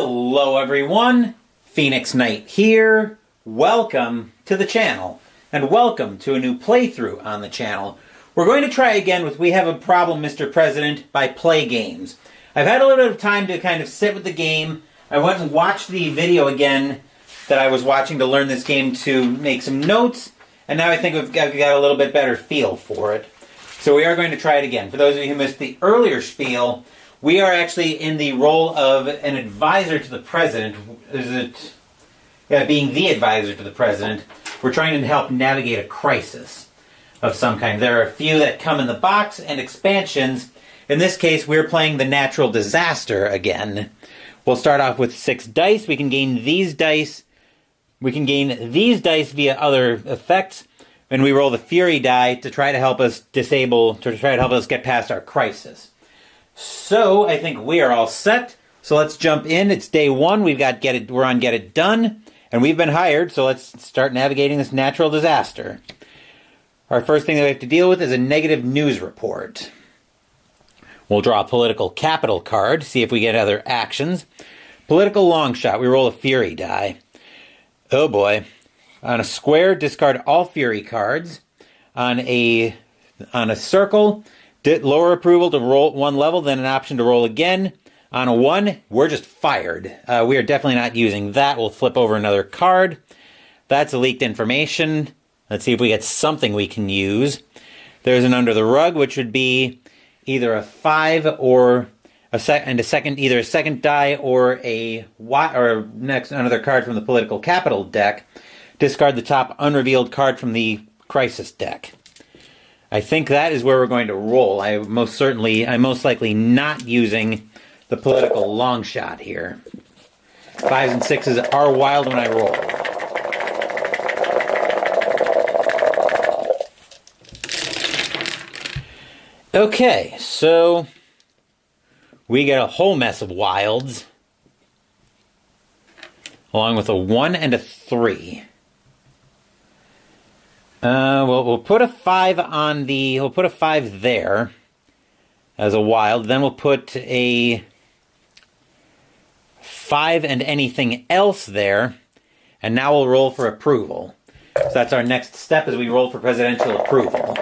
Hello everyone, Phoenix Knight here. Welcome to the channel, and welcome to a new playthrough on the channel. We're going to try again with We Have a Problem, Mr. President by PLAAY Games. I've had a little bit of time to kind of sit with the game. I went and watched the video again that I was watching to learn this game to make some notes, and now I think I've got a little bit better feel for it. So we are going to try it again. For those of you who missed the earlier spiel, we are actually in the role of an advisor to the president. Being the advisor to the president. We're trying to help navigate a crisis of some kind. There are a few that come in the box and expansions. In this case, we're playing the natural disaster again. We'll start off with 6 dice. We can gain these dice. We can gain these dice via other effects. And we roll the fury die to try to help us get past our crisis. So, I think we are all set. So let's jump in. It's day 1. We're on Get It Done. And we've been hired, so let's start navigating this natural disaster. Our first thing that we have to deal with is a negative news report. We'll draw a political capital card, see if we get other actions. Political long shot. We roll a fury die. Oh boy. On a square, discard all fury cards. On a circle, lower approval to roll 1 level, then an option to roll again. On a 1, we're just fired. We are definitely not using that. We'll flip over another card. That's a leaked information. Let's see if we get something we can use. There's an under the rug, which would be either a 5 or either a second die or another card from the political capital deck. Discard the top unrevealed card from the crisis deck. I think that is where we're going to roll. I'm most likely not using the political long shot here. 5s and 6s are wild when I roll. Okay, so we get a whole mess of wilds, along with a 1 and a 3. We'll put a 5 on the. We'll put a 5 there as a wild. Then we'll put a 5 and anything else there, and now we'll roll for approval. So that's our next step, as we roll for presidential approval.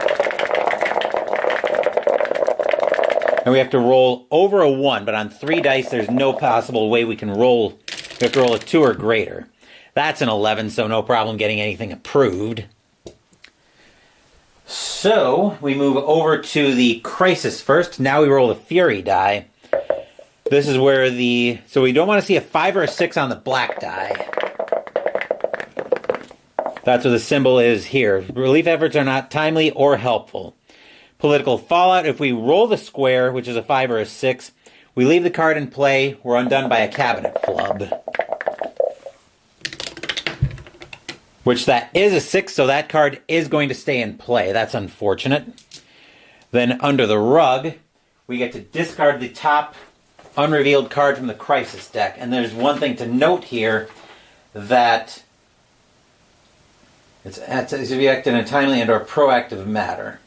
And we have to roll over a 1, but on 3 dice, there's no possible way we can roll. We have to roll a 2 or greater. That's an 11, so no problem getting anything approved. So, we move over to the crisis first. Now we roll the fury die. This is where so we don't want to see a 5 or a 6 on the black die. That's what the symbol is here. Relief efforts are not timely or helpful. Political fallout. If we roll the square, which is a 5 or a 6, we leave the card in play. We're undone by a cabinet flub. Which that is a 6, so that card is going to stay in play. That's unfortunate. Then under the rug, we get to discard the top unrevealed card from the crisis deck. And there's one thing to note here, that it's to be acted in a timely and or proactive manner.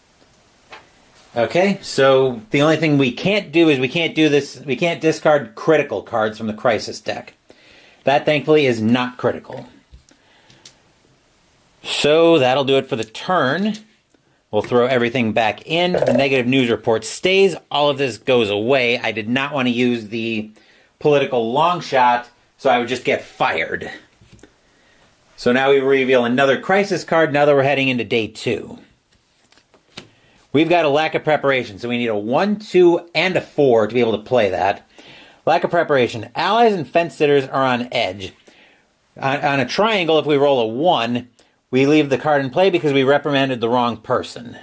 Okay, so the only thing we can't do is we can't discard critical cards from the crisis deck. That thankfully is not critical. So that'll do it for the turn. We'll throw everything back in. The negative news report stays. All of this goes away. I did not want to use the political long shot, so I would just get fired. So now we reveal another crisis card, now that we're heading into day 2. We've got a lack of preparation, so we need a 1, 2, and a 4 to be able to play that. Lack of preparation. Allies and fence sitters are on edge. On a triangle, if we roll a 1, we leave the card in play because we reprimanded the wrong person.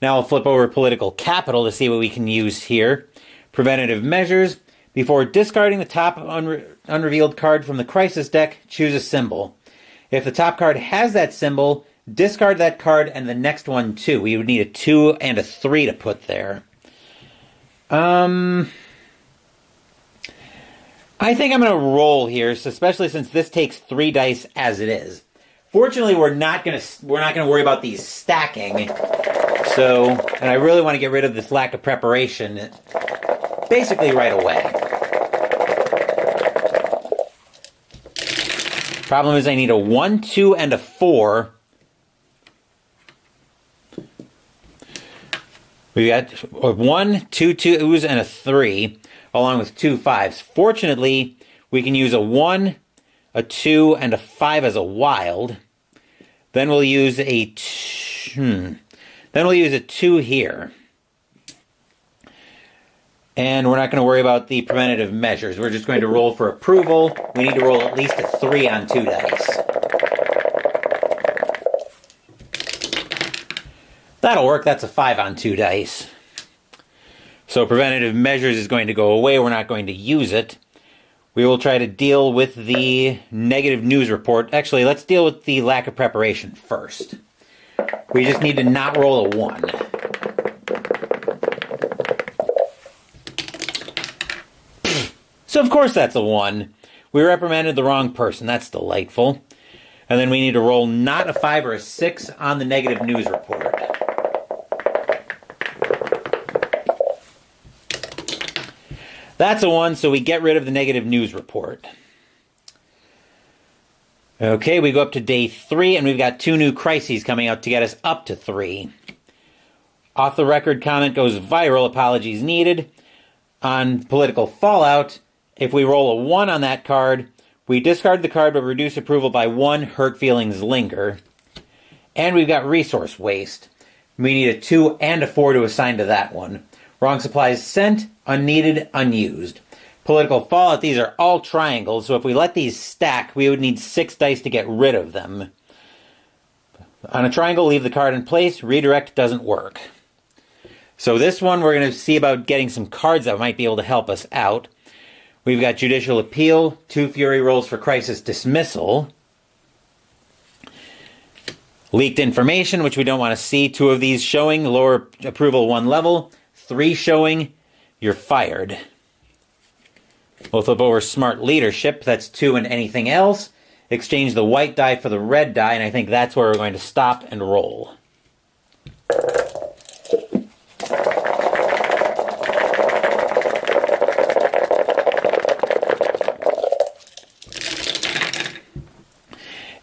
Now we'll flip over political capital to see what we can use here. Preventative measures. Before discarding the top unrevealed card from the crisis deck, choose a symbol. If the top card has that symbol, discard that card and the next one too. We would need a 2 and a 3 to put there. I think I'm going to roll here, especially since this takes 3 dice as it is. Fortunately, we're not going to worry about these stacking. So, and I really want to get rid of this lack of preparation basically right away. Problem is I need a 1, 2, and a 4. We got a 1, 2 2s, and a 3, along with 2 5s. Fortunately, we can use a 1, a 2, and a 5 as a wild. Then we'll use a 2 here. And we're not going to worry about the preventative measures. We're just going to roll for approval. We need to roll at least a 3 on 2 dice. That'll work. That's a 5 on 2 dice. So preventative measures is going to go away. We're not going to use it. We will try to deal with the negative news report. Actually, let's deal with the lack of preparation first. We just need to not roll a 1. So of course that's a 1. We reprimanded the wrong person. That's delightful. And then we need to roll not a 5 or a 6 on the negative news report. That's a 1, so we get rid of the negative news report. Okay, we go up to day 3, and we've got 2 new crises coming out to get us up to 3. Off the record comment goes viral, apologies needed. On political fallout, if we roll a 1 on that card, we discard the card but reduce approval by 1, hurt feelings linger. And we've got resource waste. We need a 2 and a 4 to assign to that one. Wrong supplies sent, unneeded, unused. Political fallout, these are all triangles, so if we let these stack, we would need 6 dice to get rid of them. On a triangle, leave the card in place. Redirect doesn't work. So this one, we're going to see about getting some cards that might be able to help us out. We've got Judicial Appeal, 2 Fury rolls for Crisis Dismissal. Leaked Information, which we don't want to see. 2 of these showing, lower approval 1 level. 3 showing, you're fired. We'll flip over Smart Leadership, that's 2 and anything else. Exchange the white die for the red die, and I think that's where we're going to stop and roll.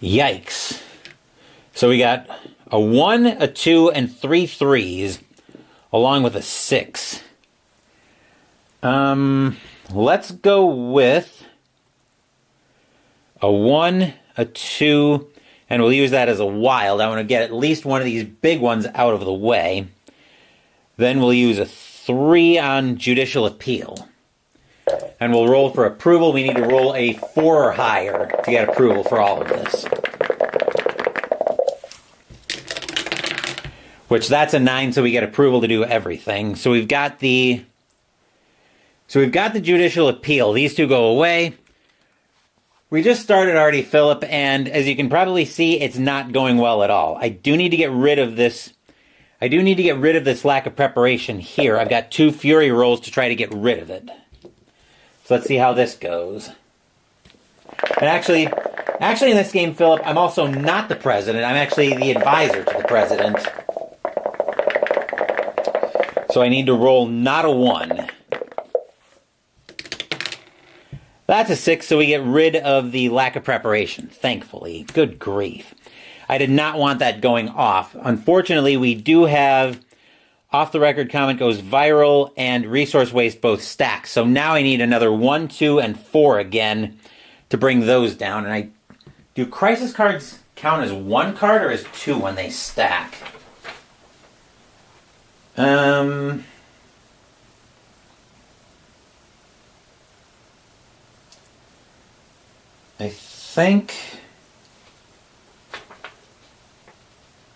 Yikes. So we got a 1, a 2, and 3 3s, along with a 6. Let's go with a 1, a 2, and we'll use that as a wild. I want to get at least one of these big ones out of the way. Then we'll use a 3 on Judicial Appeal. And we'll roll for approval. We need to roll a 4 or higher to get approval for all of this. Which that's a 9, so we get approval to do everything. So we've got the Judicial Appeal. These 2 go away. We just started already, Philip, and as you can probably see, it's not going well at all. I do need to get rid of this. I do need to get rid of this lack of preparation here. I've got 2 Fury rolls to try to get rid of it. So let's see how this goes. And actually in this game, Philip, I'm also not the president. I'm actually the advisor to the president. So I need to roll not a 1. That's a 6, so we get rid of the lack of preparation, thankfully. Good grief. I did not want that going off. Unfortunately, we do have off-the-record comment goes viral and resource waste both stack. So now I need another 1, 2, and 4 again to bring those down. And do crisis cards count as 1 card or as 2 when they stack? I think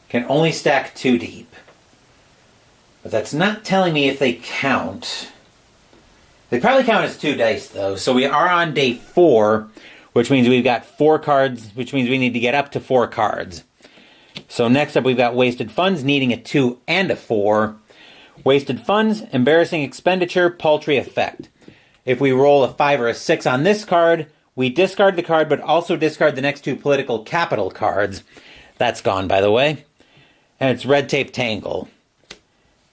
can only stack 2 deep. But that's not telling me if they count. They probably count as 2 dice, though. So we are on day 4, which means we've got 4 cards, which means we need to get up to 4 cards. So next up, we've got Wasted Funds, needing a 2 and a 4. Wasted Funds, Embarrassing Expenditure, Paltry Effect. If we roll a 5 or a 6 on this card, we discard the card, but also discard the next 2 political capital cards. That's gone, by the way. And it's Red Tape Tangle.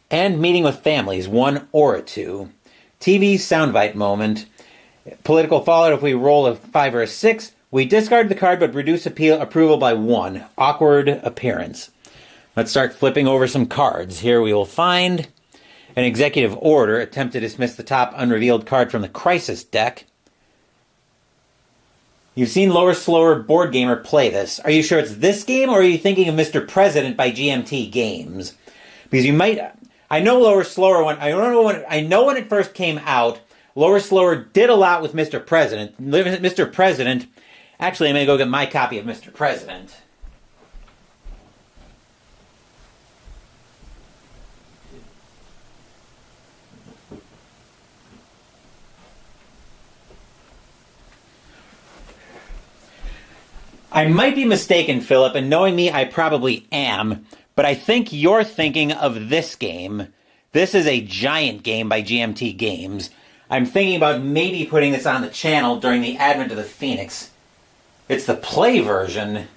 And Meeting with Families, 1 or a 2. TV Soundbite Moment. Political Fallout, if we roll a 5 or a 6, We discard the card but reduce approval by 1. Awkward appearance. Let's start flipping over some cards. Here we will find an executive order. Attempt to dismiss the top unrevealed card from the Crisis deck. You've seen Lower Slower Board Gamer play this. Are you sure it's this game, or are you thinking of Mr. President by GMT Games? Because you might... I know Lower Slower I know when it first came out, Lower Slower did a lot with Mr. President. Mr. President... Actually, I'm going to go get my copy of Mr. President. I might be mistaken, Philip, and knowing me, I probably am, but I think you're thinking of this game. This is a giant game by GMT Games. I'm thinking about maybe putting this on the channel during the advent of the Phoenix. It's the play version.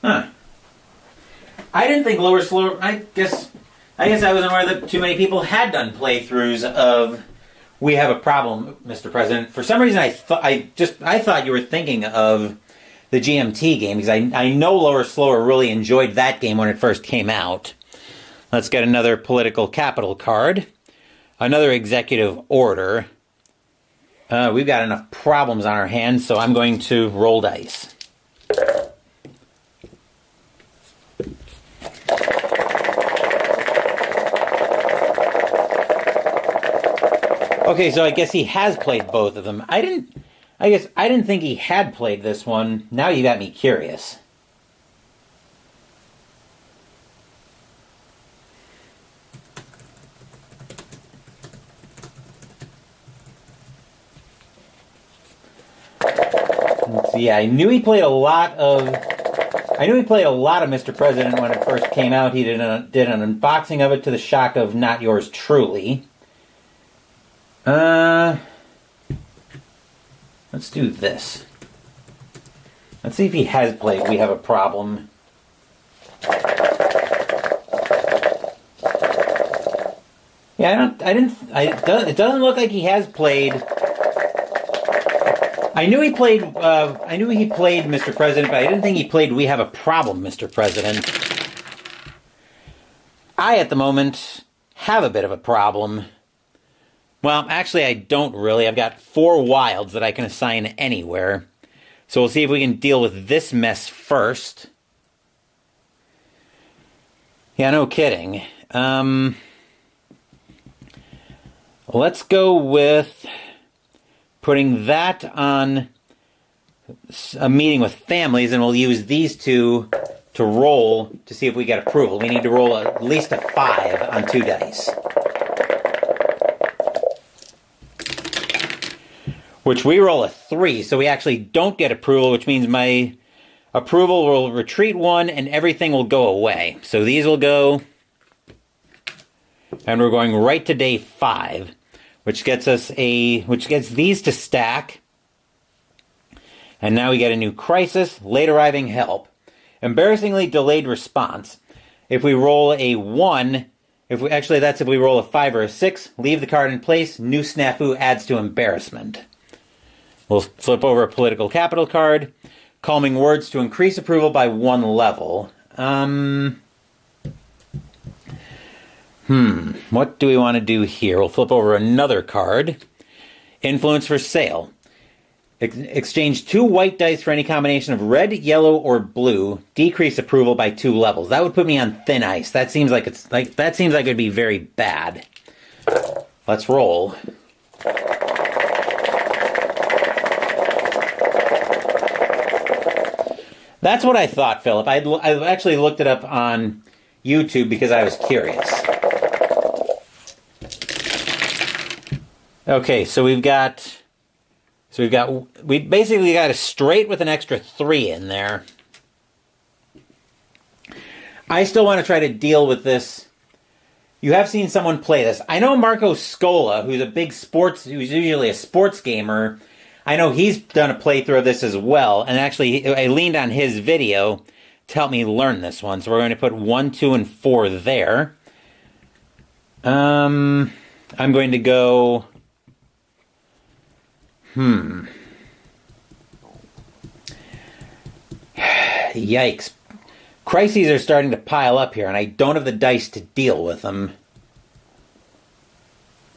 Huh. I didn't think Lower Slower... I guess I wasn't aware that too many people had done playthroughs of We Have a Problem, Mr. President. For some reason, I thought you were thinking of the GMT game, because I know Lower Slower really enjoyed that game when it first came out. Let's get another political capital card. Another executive order. We've got enough problems on our hands, so I'm going to roll dice. Okay, so I guess he has played both of them. I didn't think he had played this one. Now you got me curious. Let's see, I knew he played a lot of Mr. President when it first came out. He did an unboxing of it to the shock of not yours truly. Let's do this. Let's see if he has played We Have a Problem. Yeah, it doesn't look like he has played. I knew he played Mr. President, but I didn't think he played We Have a Problem, Mr. President. I, at the moment, have a bit of a problem. Well, actually, I don't really. I've got 4 wilds that I can assign anywhere. So we'll see if we can deal with this mess first. Yeah, no kidding. Let's go with putting that on a meeting with families, and we'll use these two to roll to see if we get approval. We need to roll at least a 5 on 2 dice. Which we roll a 3, so we actually don't get approval, which means my approval will retreat 1 and everything will go away. So these will go, and we're going right to day 5, which gets these to stack. And now we get a new crisis, late arriving help, embarrassingly delayed response. If we roll a 1, if we roll a 5 or a 6, leave the card in place, new snafu adds to embarrassment. We'll flip over a political capital card. Calming words to increase approval by 1 level. What do we want to do here? We'll flip over another card. Influence for sale. Exchange 2 white dice for any combination of red, yellow, or blue. Decrease approval by 2 levels. That would put me on thin ice. That seems like it'd be very bad. Let's roll. That's what I thought, Philip. I actually looked it up on YouTube because I was curious. Okay, we basically got a straight with an extra 3 in there. I still want to try to deal with this. You have seen someone play this. I know Marco Scola, who's usually a sports gamer. I know he's done a playthrough of this as well, and actually I leaned on his video to help me learn this one. So we're going to put 1, 2, and 4 there. I'm going to go... Yikes. Crises are starting to pile up here, and I don't have the dice to deal with them.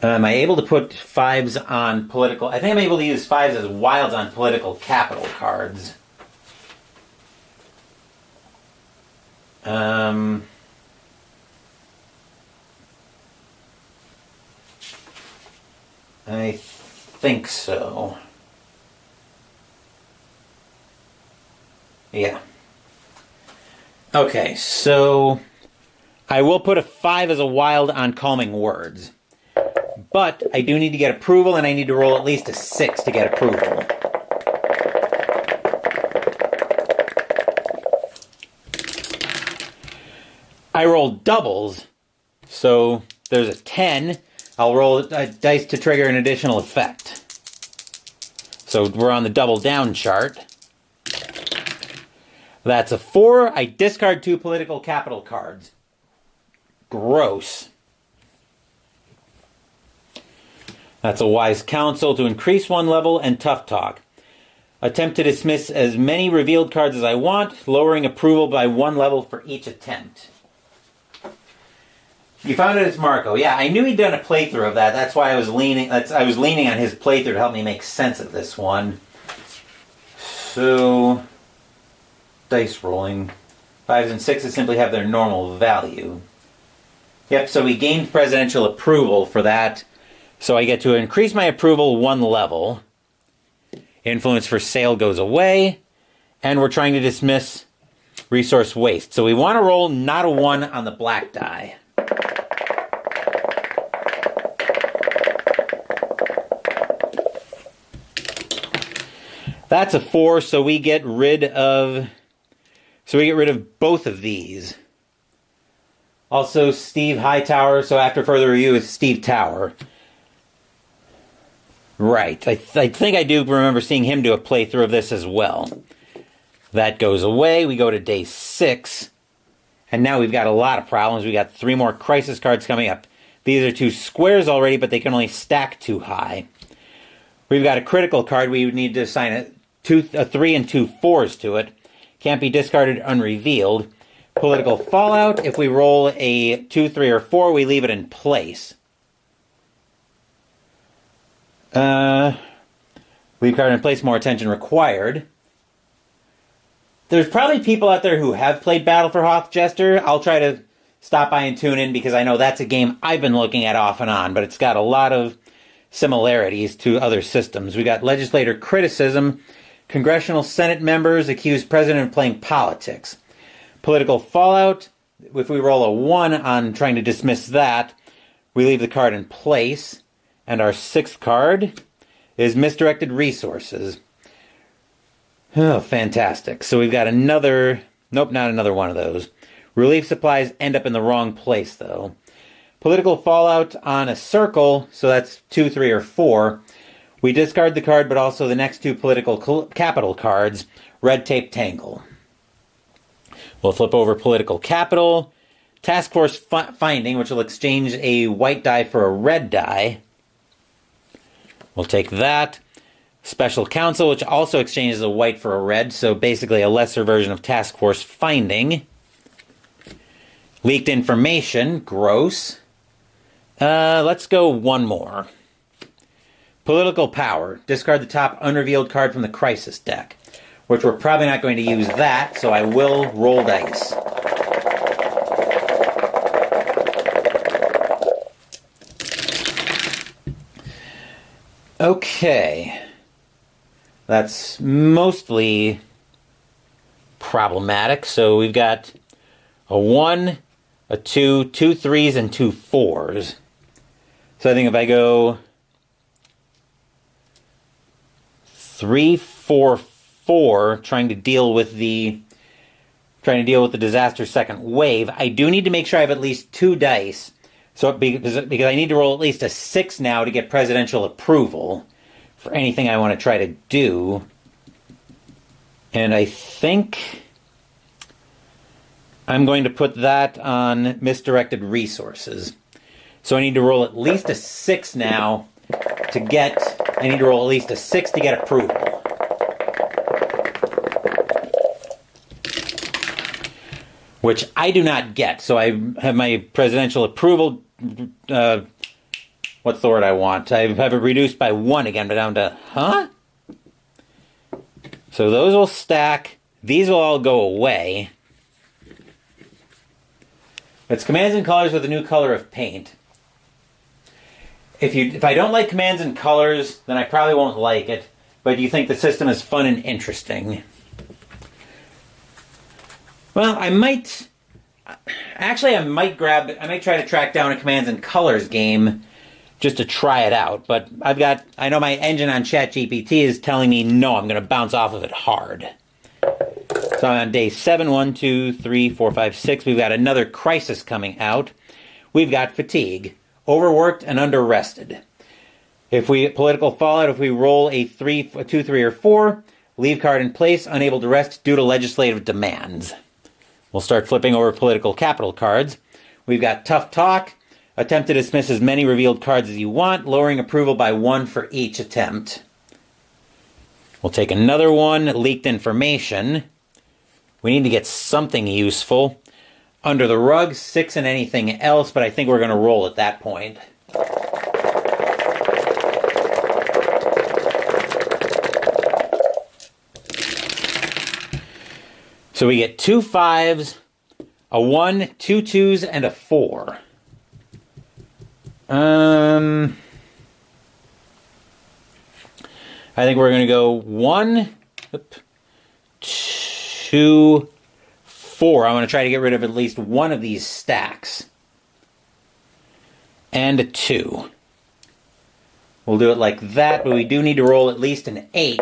Am I able to put fives on political... I think I'm able to use fives as wilds on political capital cards. I think so. Yeah. Okay, so I will put a 5 as a wild on calming words. But I do need to get approval, and I need to roll at least a 6 to get approval. I rolled doubles, so there's a 10. I'll roll a dice to trigger an additional effect. So we're on the double down chart. That's a 4. I discard 2 political capital cards. Gross. That's a wise counsel to increase 1 level and tough talk. Attempt to dismiss as many revealed cards as I want, lowering approval by 1 level for each attempt. You found it as Marco. Yeah, I knew he'd done a playthrough of that. That's why I was leaning on his playthrough to help me make sense of this one. So, dice rolling. 5s and 6s simply have their normal value. Yep, so we gained presidential approval for that. So I get to increase my approval 1 level. Influence for sale goes away. And we're trying to dismiss resource waste. So we want to roll not a 1 on the black die. That's a 4, so we get rid of both of these. Also, Steve Hightower, so after further review, it's Steve Tower. Right, I think I do remember seeing him do a playthrough of this as well. That goes away, we go to day 6. And now we've got a lot of problems. We got 3 more crisis cards coming up. These are 2 squares already, but they can only stack too high. We've got a critical card. We would need to assign a 3 and 2 4s to it. Can't be discarded unrevealed. Political fallout. If we roll a 2, 3, or 4, we leave it in place. Leave card in place, more attention required. There's probably people out there who have played Battle for Hoth Jester. I'll try to stop by and tune in because I know that's a game I've been looking at off and on, but it's got a lot of similarities to other systems. We got legislator criticism. Congressional Senate members accuse president of playing politics. Political fallout. If we roll a 1 on trying to dismiss that, we leave the card in place. And our 6th card is misdirected resources. Oh, fantastic. So we've got another... Nope, not another one of those. Relief supplies end up in the wrong place, though. Political fallout on a circle, so that's 2, 3, or 4. We discard the card, but also the next 2 political capital cards. Red tape tangle. We'll flip over political capital. Task force finding, which will exchange a white die for a red die. We'll take that. Special counsel, which also exchanges a white for a red, so basically a lesser version of task force finding. Leaked information, gross. Let's go 1 more. Political power. Discard the top unrevealed card from the crisis deck, which we're probably not going to use that, so I will roll dice. Okay. That's mostly problematic. So we've got a 1, a 2, 2 3s, and 2 4s. So I think if I go 3, 4, 4, trying to deal with the disaster second wave, I do need to make sure I have at least 2 dice. So because I need to roll at least a 6 now to get presidential approval for anything I want to try to do. And I think I'm going to put that on misdirected resources. So I need to roll at least a 6 now to get... I need to roll at least a 6 to get approval. which I do not get. So I have my presidential approval, what's the word I want? I have it reduced by 1 again, but down to, huh? So those will stack. These will all go away. It's commands and colors with a new color of paint. If I don't like commands and colors, then I probably won't like it. But you think the system is fun and interesting. Well, I might try to track down a commands and colors game just to try it out. But I know my engine on ChatGPT is telling me, no, I'm going to bounce off of it hard. So on day 7, 1, 2, 3, 4, 5, 6, we've got another crisis coming out. We've got fatigue, overworked and under-rested. Political fallout, if we roll a 2, 3, or 4, leave card in place, unable to rest due to legislative demands. We'll start flipping over political capital cards. We've got tough talk, attempt to dismiss as many revealed cards as you want, lowering approval by 1 for each attempt. We'll take another one, leaked information. We need to get something useful. Under the rug, 6 and anything else, but I think we're going to roll at that point. So we get 2 5s, a 1, 2 2s, and a 4. I think we're going to go 1, 2, 4. I want to try to get rid of at least one of these stacks. And a 2. We'll do it like that, but we do need to roll at least an 8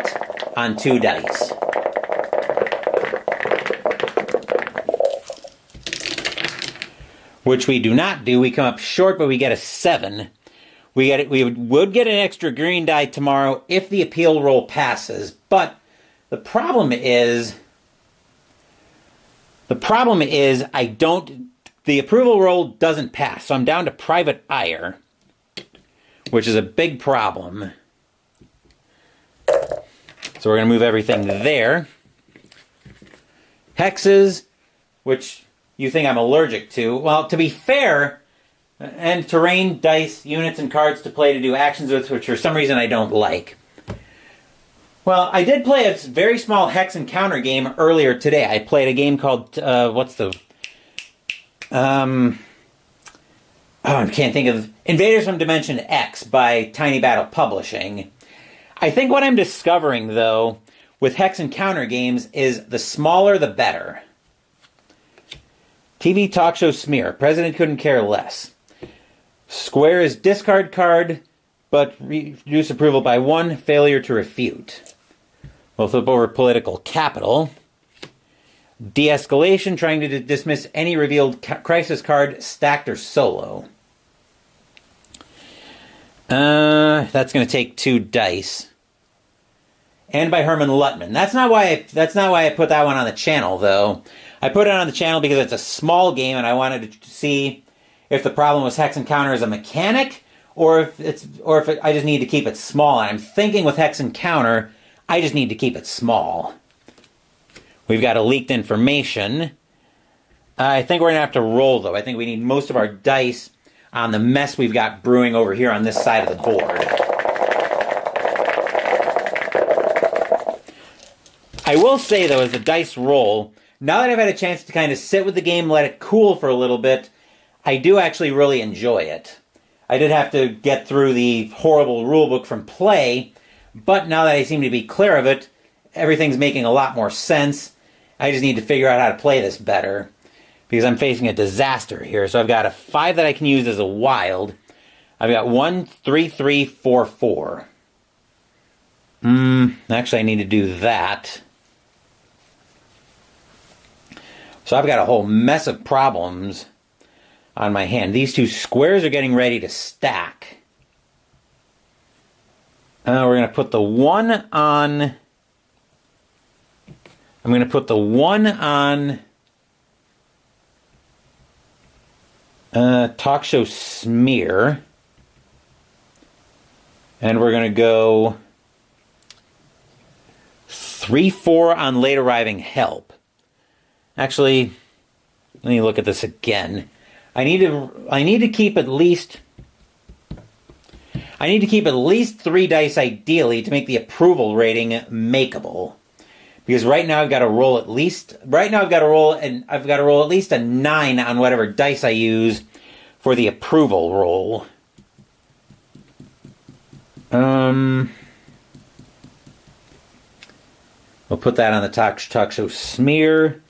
on 2 dice. Which we do not do. We come up short, but we get a 7. We would get an extra green die tomorrow if the appeal roll passes. But the problem is the approval roll doesn't pass. So I'm down to private ire, which is a big problem. So we're going to move everything there. Hexes, which you think I'm allergic to. Well, to be fair, and terrain, dice, units, and cards to play to do actions with, which for some reason I don't like. Well, I did play a very small hex and counter game earlier today. I played a game called, I can't think of, Invaders from Dimension X by Tiny Battle Publishing. I think what I'm discovering, though, with hex and counter games is the smaller the better. TV talk show smear. President couldn't care less. Square is discard card, but reduce approval by 1. Failure to refute. We'll flip over political capital. De-escalation, trying to dismiss any revealed crisis card, stacked or solo. That's going to take 2 dice. And by Herman Luttman. That's not why I put that one on the channel, though. I put it on the channel because it's a small game, and I wanted to see if the problem was hex and counter as a mechanic, or if I just need to keep it small. And I'm thinking with hex and counter, I just need to keep it small. We've got a leaked information. I think we're going to have to roll, though. I think we need most of our dice on the mess we've got brewing over here on this side of the board. I will say, though, as the dice roll, now that I've had a chance to kind of sit with the game, let it cool for a little bit, I do actually really enjoy it. I did have to get through the horrible rulebook from Play, but now that I seem to be clear of it, everything's making a lot more sense. I just need to figure out how to play this better, because I'm facing a disaster here. So I've got a 5 that I can use as a wild. I've got 1, 3, 3, 4, 4. Actually, I need to do that. So I've got a whole mess of problems on my hand. These 2 squares are getting ready to stack. We're going to put the 1 on... I'm going to put the 1 on... talk show smear. And we're going to go 3, 4 on late arriving help. Actually, let me look at this again. I need to keep at least 3 dice ideally to make the approval rating makeable. Because right now I've got to roll at least a 9 on whatever dice I use for the approval roll. We'll put that on the talk show smear.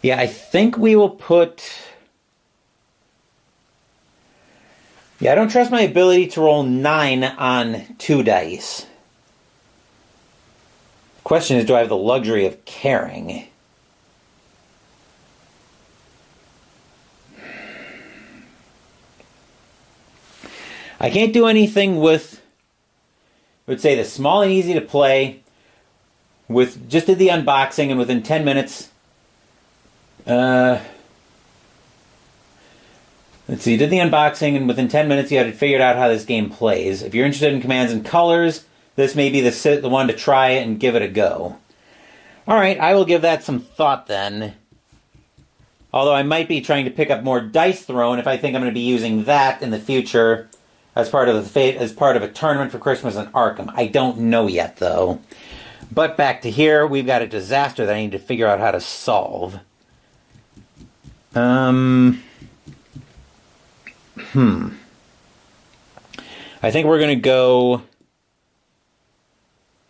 Yeah, I think we will put... Yeah, I don't trust my ability to roll 9 on 2 dice. The question is, do I have the luxury of caring? I can't do anything with, I would say, the small and easy to play. Just did the unboxing, and within 10 minutes... let's see, did the unboxing, and within 10 minutes you had figured out how this game plays. If you're interested in commands and colors, this may be the one to try it and give it a go. Alright, I will give that some thought then. Although I might be trying to pick up more dice thrown if I think I'm going to be using that in the future as part of a tournament for Christmas in Arkham. I don't know yet, though. But back to here, we've got a disaster that I need to figure out how to solve. I think we're going to go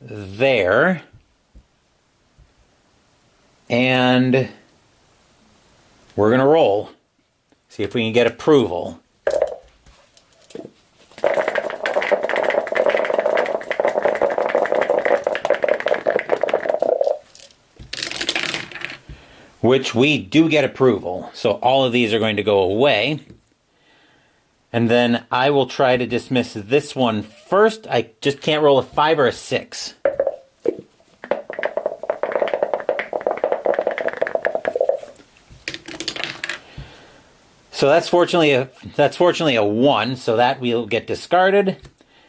there. And we're going to roll. See if we can get approval. Which we do get approval. So all of these are going to go away. And then I will try to dismiss this one first. I just can't roll a 5 or a 6. So that's fortunately a 1, so that will get discarded.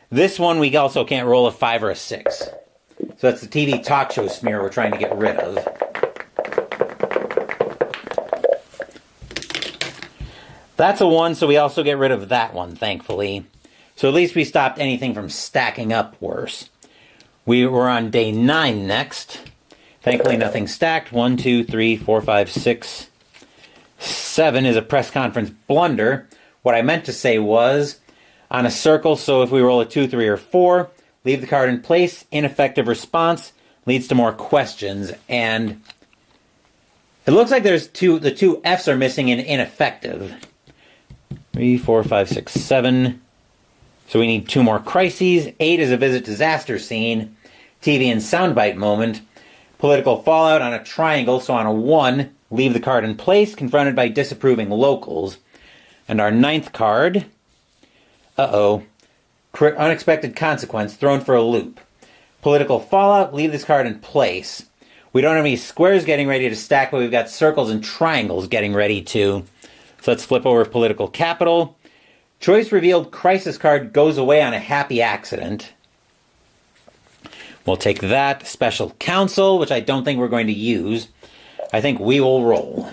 This one we also can't roll a 5 or a 6. So that's the TV talk show smear we're trying to get rid of. That's a 1, so we also get rid of that one, thankfully. So at least we stopped anything from stacking up worse. We were on day 9 next. Thankfully nothing stacked. 1, 2, 3, 4, 5, 6, 7 is a press conference blunder. What I meant to say was, on a circle, so if we roll a 2, 3, or 4, leave the card in place. Ineffective response leads to more questions. And it looks like the 2 F's are missing in ineffective. 3, 4, 5, 6, 7. So we need 2 more crises. 8 is a visit disaster scene. TV and soundbite moment. Political fallout on a triangle. So on a 1, leave the card in place, confronted by disapproving locals. And our 9th card. Unexpected consequence, thrown for a loop. Political fallout, leave this card in place. We don't have any squares getting ready to stack, but we've got circles and triangles getting ready to. So let's flip over political capital. Choice revealed crisis card goes away on a happy accident. We'll take that. Special counsel, which I don't think we're going to use. I think we will roll.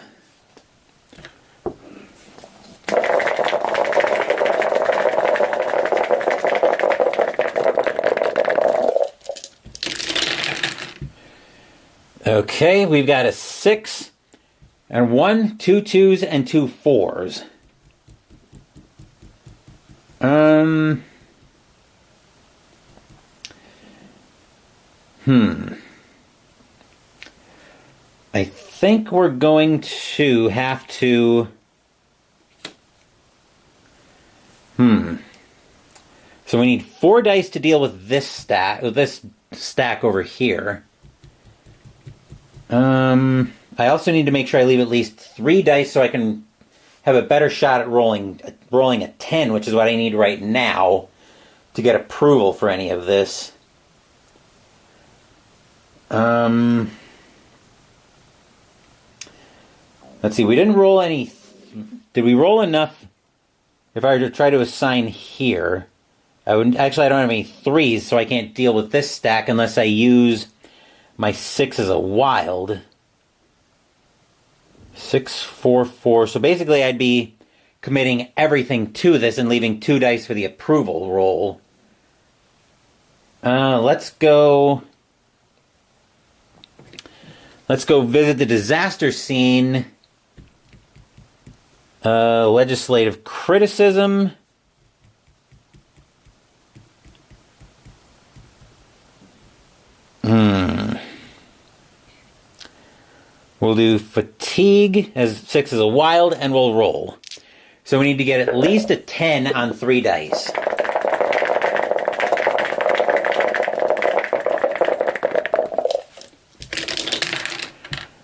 Okay, we've got a 6. And 1, 2 2s, and 2 4s. I think we're going to have to... So we need 4 dice to deal with this stack over here. I also need to make sure I leave at least 3 dice so I can have a better shot at rolling a 10, which is what I need right now to get approval for any of this. Let's see, we didn't roll any... Did we roll enough? If I were to try to assign here, I don't have any 3s, so I can't deal with this stack unless I use my 6 as a wild. 6, 4, 4. So basically I'd be committing everything to this and leaving 2 dice for the approval roll. Let's go visit the disaster scene. Legislative criticism. We'll do fatigue as 6 is a wild, and we'll roll. So we need to get at least a 10 on 3 dice.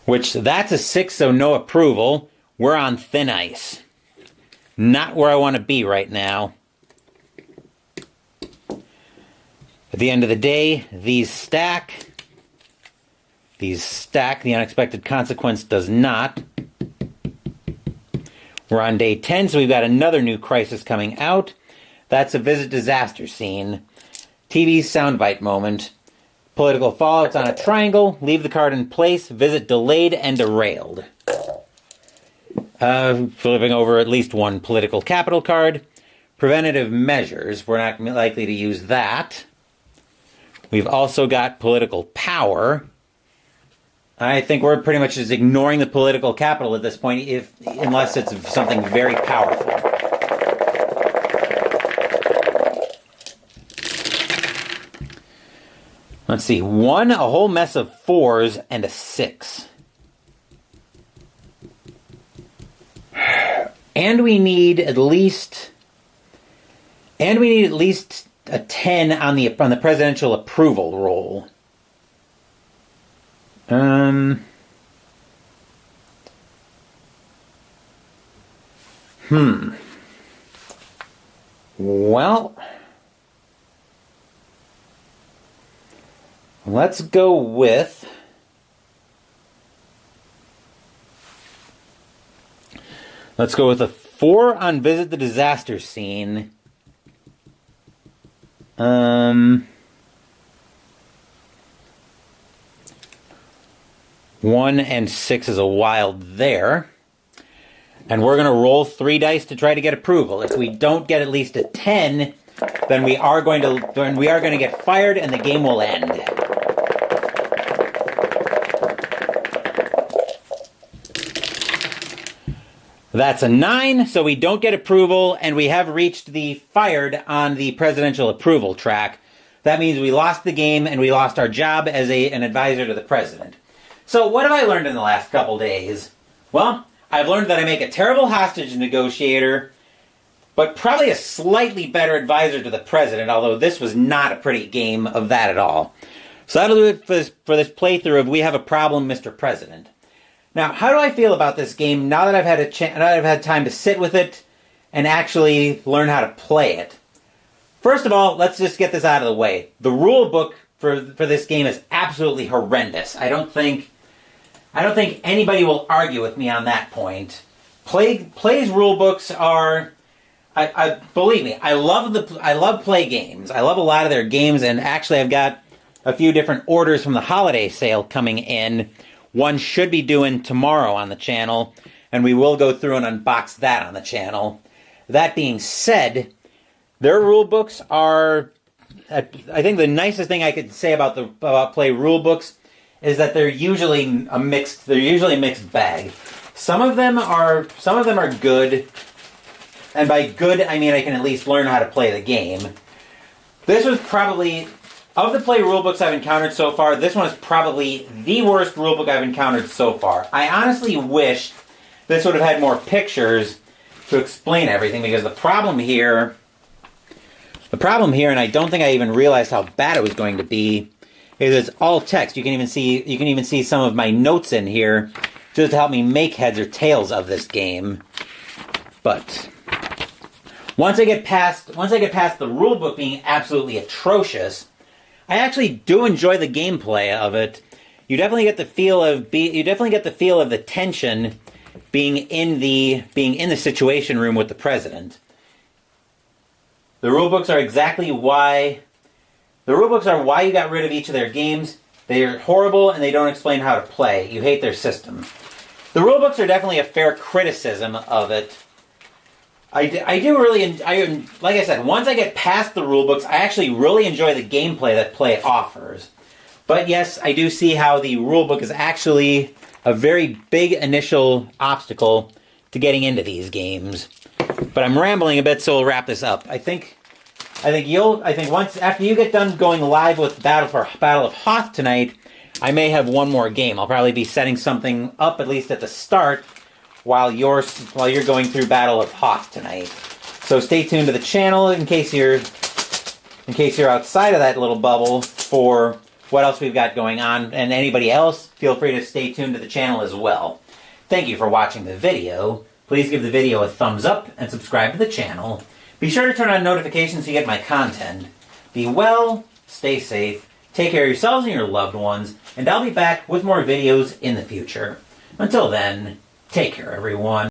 Which, that's a 6, so no approval. We're on thin ice. Not where I want to be right now. At the end of the day, these stack. The unexpected consequence does not. We're on day 10, so we've got another new crisis coming out. That's a visit disaster scene. TV soundbite moment. Political fallout's on a triangle. Leave the card in place. Visit delayed and derailed. Flipping over at least one political capital card. Preventative measures. We're not likely to use that. We've also got political power. I think we're pretty much just ignoring the political capital at this point, unless it's something very powerful. Let's see. 1, a whole mess of 4s, and a 6. And we need at least a 10 on the presidential approval roll. Well, let's go with a 4 on visit the disaster scene. 1 and 6 is a wild there. And we're going to roll 3 dice to try to get approval. If we don't get at least a 10, then we are going to get fired and the game will end. That's a 9, so we don't get approval, and we have reached the fired on the presidential approval track. That means we lost the game and we lost our job as an advisor to the president. So what have I learned in the last couple days? Well, I've learned that I make a terrible hostage negotiator, but probably a slightly better advisor to the president, although this was not a pretty game of that at all. So that'll do it for this playthrough of We Have a Problem, Mr. President. Now, how do I feel about this game now that I've had time to sit with it and actually learn how to play it? First of all, let's just get this out of the way. The rule book for this game is absolutely horrendous. I don't think anybody will argue with me on that point. PLAAY's rule books are, believe me, I love PLAAY Games. I love a lot of their games, and actually I've got a few different orders from the holiday sale coming in. One should be doing tomorrow on the channel, and we will go through and unbox that on the channel. That being said, their rule books are, I think the nicest thing I could say about PLAAY rule books is that they're usually a mixed bag. Some of them are good, and by good I mean I can at least learn how to play the game. This was probably, of the PLAAY rulebooks I've encountered so far, this one is probably the worst rulebook I've encountered so far. I honestly wish this would have had more pictures to explain everything, because the problem here, and I don't think I even realized how bad it was going to be, is it's all text. You can even see some of my notes in here just to help me make heads or tails of this game. But once I get past the rulebook being absolutely atrocious, I actually do enjoy the gameplay of it. You definitely get the feel of the tension being in the Situation Room with the president. The rulebooks are exactly why... The rulebooks are why you got rid of each of their games. They're horrible and they don't explain how to play. You hate their system. The rulebooks are definitely a fair criticism of it. I do really... like I said, once I get past the rulebooks, I actually really enjoy the gameplay that PLAAY offers. But yes, I do see how the rulebook is actually a very big initial obstacle to getting into these games. But I'm rambling a bit, so we'll wrap this up. I think once after you get done going live with Battle of Hoth tonight, I may have one more game. I'll probably be setting something up at least at the start while you're going through Battle of Hoth tonight. So stay tuned to the channel in case you're outside of that little bubble for what else we've got going on, and anybody else, feel free to stay tuned to the channel as well. Thank you for watching the video. Please give the video a thumbs up and subscribe to the channel. Be sure to turn on notifications so you get my content. Be well, stay safe, take care of yourselves and your loved ones, and I'll be back with more videos in the future. Until then, take care everyone.